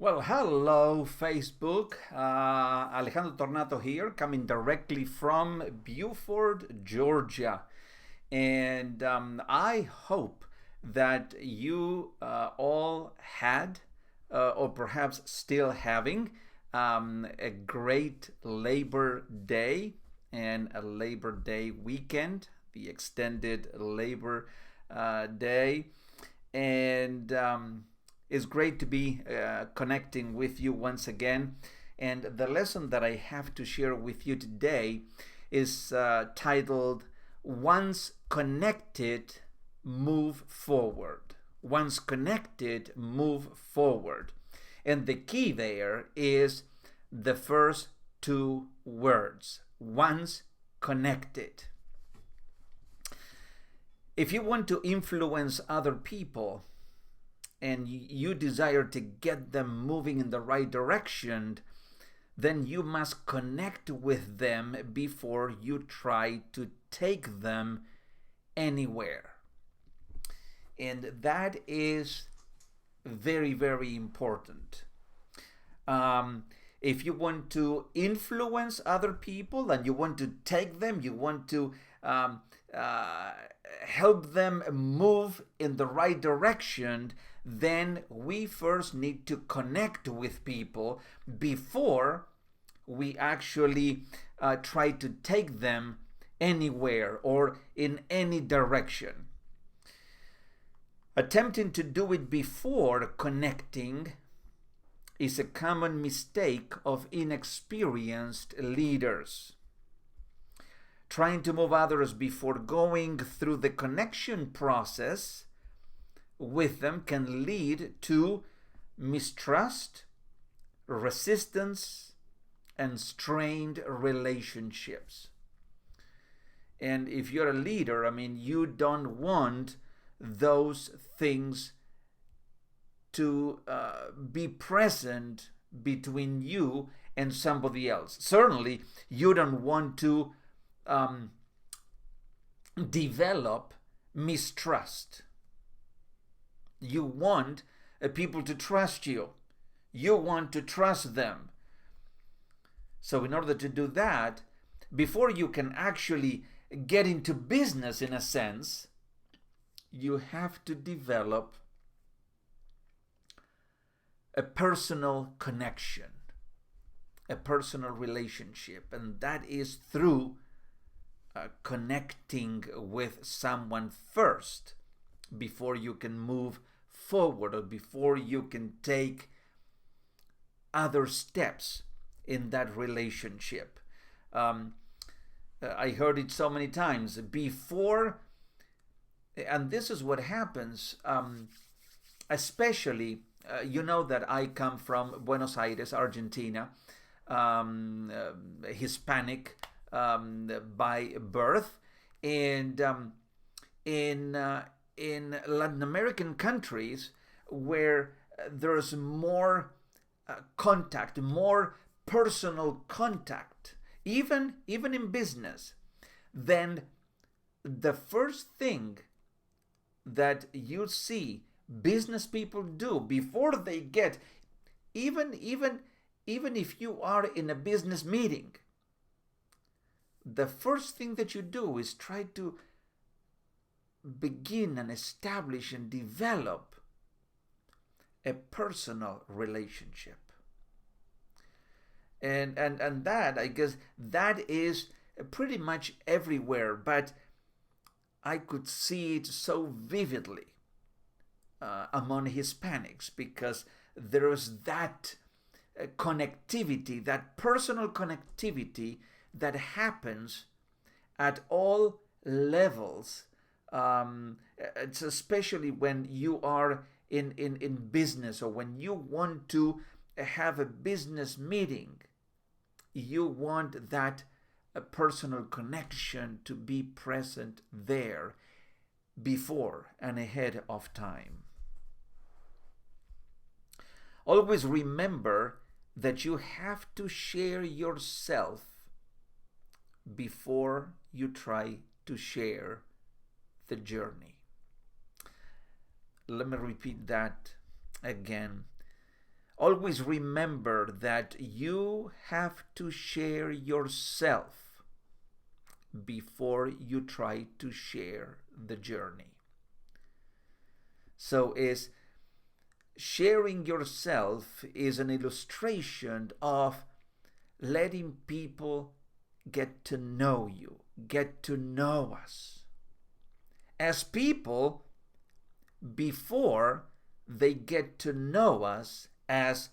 Well, hello, Facebook. Alejandro Tornato here, coming directly from Beaufort, Georgia. And I hope that you all had, or perhaps still having, a great Labor Day and a Labor Day weekend, the extended Labor Day. And it's great to be connecting with you once again. And the lesson that I have to share with you today is titled Once Connected, Move Forward. Once connected, move forward. And the key there is the first two words, once connected. If you want to influence other people and you desire to get them moving in the right direction, then you must connect with them before you try to take them anywhere. And that is very, very important. If you want to influence other people and you want to take them, you want to help them move in the right direction, then we first need to connect with people before we actually try to take them anywhere or in any direction. Attempting to do it before connecting is a common mistake of inexperienced leaders. Trying to move others before going through the connection process with them can lead to mistrust, resistance, and strained relationships. And if you're a leader, you don't want those things to be present between you and somebody else. Certainly, you don't want to develop mistrust. You want people to trust you. You want to trust them. So in order to do that, before you can actually get into business in a sense, you have to develop a personal connection, a personal relationship, and that is through connecting with someone first before you can move forward or before you can take other steps in that relationship. I heard it so many times before, and this is what happens, especially, you know that I come from Buenos Aires, Argentina, Hispanic by birth, and in Latin American countries where there's more contact, more personal contact, even in business, then the first thing that you see business people do before they get, even if you are in a business meeting, the first thing that you do is try to begin and establish and develop a personal relationship. And that, I guess, that is pretty much everywhere, but I could see it so vividly among Hispanics, because there is that connectivity, that personal connectivity that happens at all levels. It's especially when you are in business, or when you want to have a business meeting, you want that personal connection to be present there before and ahead of time. Always remember that you have to share yourself before you try to share the journey. Let me repeat that again. always remember that you have to share yourself before you try to share the journey. So is sharing yourself is an illustration of letting people get to know you, get to know us as people before they get to know us as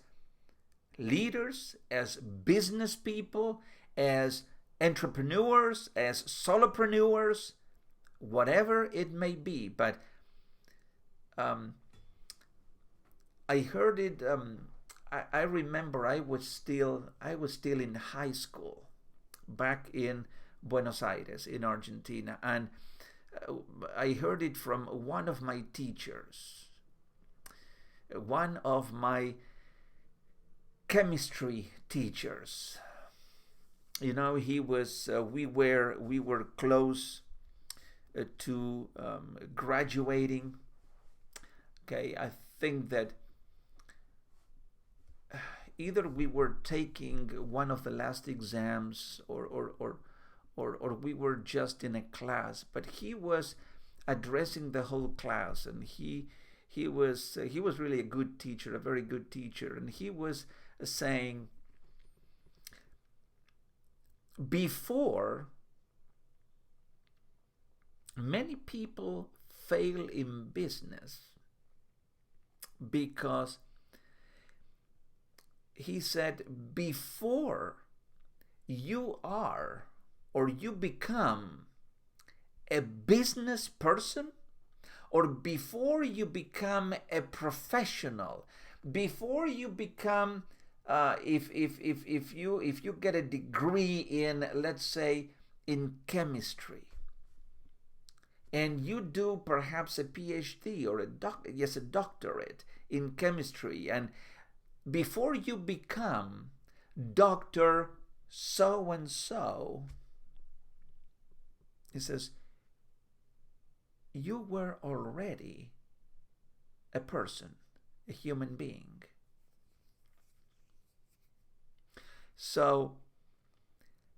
leaders, as business people, as entrepreneurs, as solopreneurs, whatever it may be. But I heard it. I remember I was still in high school, back in Buenos Aires, in Argentina, and I heard it from one of my teachers, one of my chemistry teachers. You know, he was. We were close to graduating. Okay, I think that either we were taking one of the last exams, or we were just in a class, but he was addressing the whole class, and he was really a good teacher, a very good teacher, and he was saying, before, many people fail in business because, he said, before you are or you become a business person, or before you become a professional, before you become if you get a degree in, let's say, in chemistry, and you do perhaps a PhD or a doctorate in chemistry, and before you become Dr. So and so, he says, you were already a person, a human being. So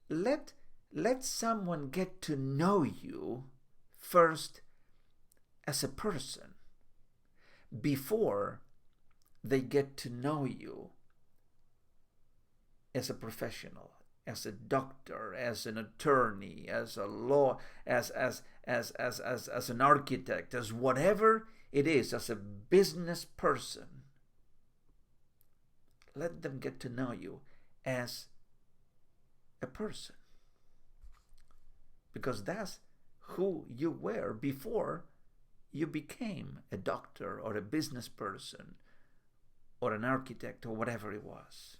let someone get to know you first as a person before they get to know you as a professional, as a doctor, as an attorney, as a law, as an architect, as whatever it is, as a business person. Let them get to know you as a person, because that's who you were before you became a doctor or a business person or an architect or whatever it was.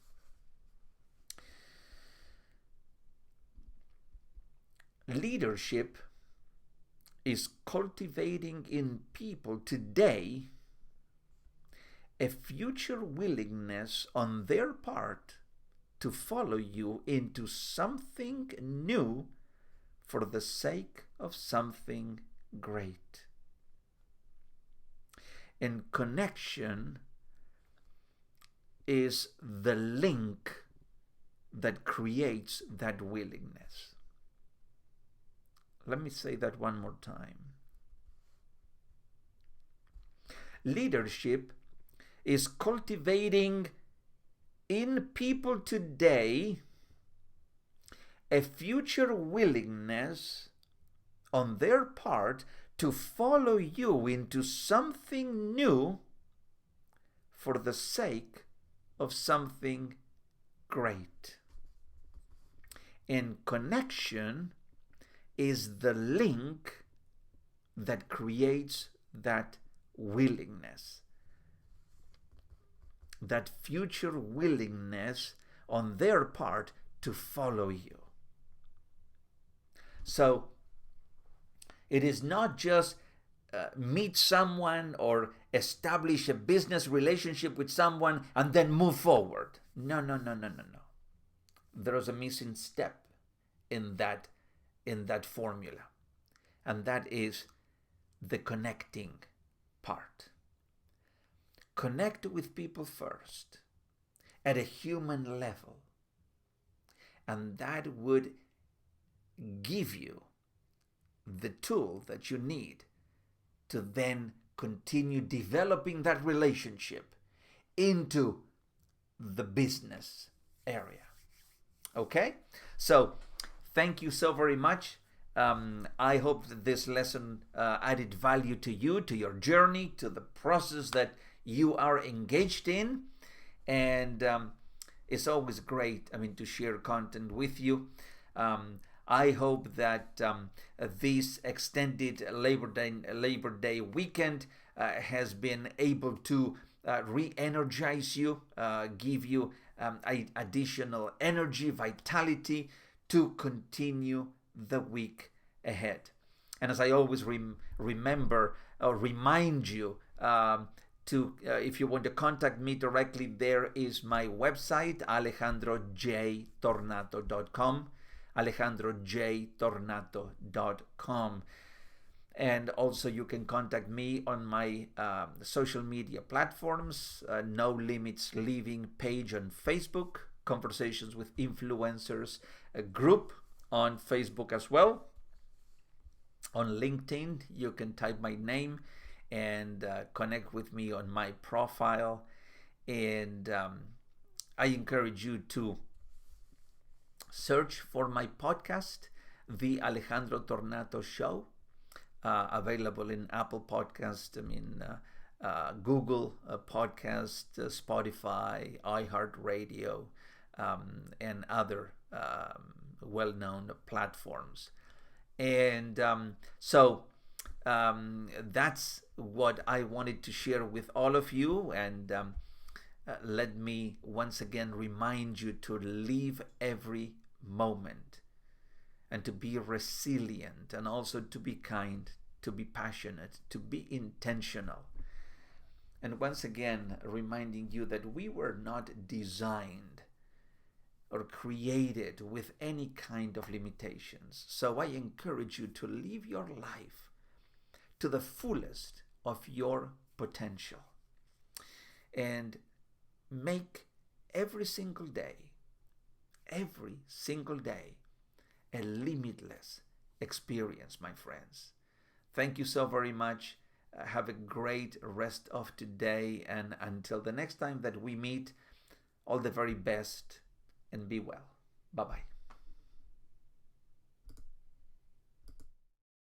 Leadership is cultivating in people today a future willingness on their part to follow you into something new for the sake of something great. And connection is the link that creates that willingness. Let me say that one more time. Leadership is cultivating in people today a future willingness on their part to follow you into something new for the sake of something great. And connection is the link that creates that willingness, that future willingness on their part to follow you. So it is not just meet someone or establish a business relationship with someone and then move forward. No. There is a missing step in that formula, and that is the connecting part. Connect with people first. at a human level. And that would give you the tool that you need to then continue developing that relationship into the business area. Okay? So, thank you so very much. I hope that this lesson added value to you, to your journey, to the process that you are engaged in. And it's always great, to share content with you. I hope that this extended Labor Day weekend has been able to re-energize you, give you additional energy, vitality to continue the week ahead. And as I always remember or remind you, if you want to contact me directly, there is my website, alejandrojtornato.com, alejandrojtornato.com. And also you can contact me on my social media platforms, No Limits Living page on Facebook, Conversations with Influencers, a group on Facebook as well. On LinkedIn, you can type my name and connect with me on my profile. And I encourage you to search for my podcast, The Alejandro Tornato Show, available in Apple Podcast, Google Podcast, Spotify, iHeartRadio, and other well-known platforms. And so that's what I wanted to share with all of you. And let me once again remind you to live every moment and to be resilient, and also to be kind, to be passionate, to be intentional. And once again, reminding you that we were not designed or created with any kind of limitations. So I encourage you to live your life to the fullest of your potential and make every single day a limitless experience, my friends. Thank you so very much. Have a great rest of today, and until the next time that we meet, all the very best and be well. Bye-bye.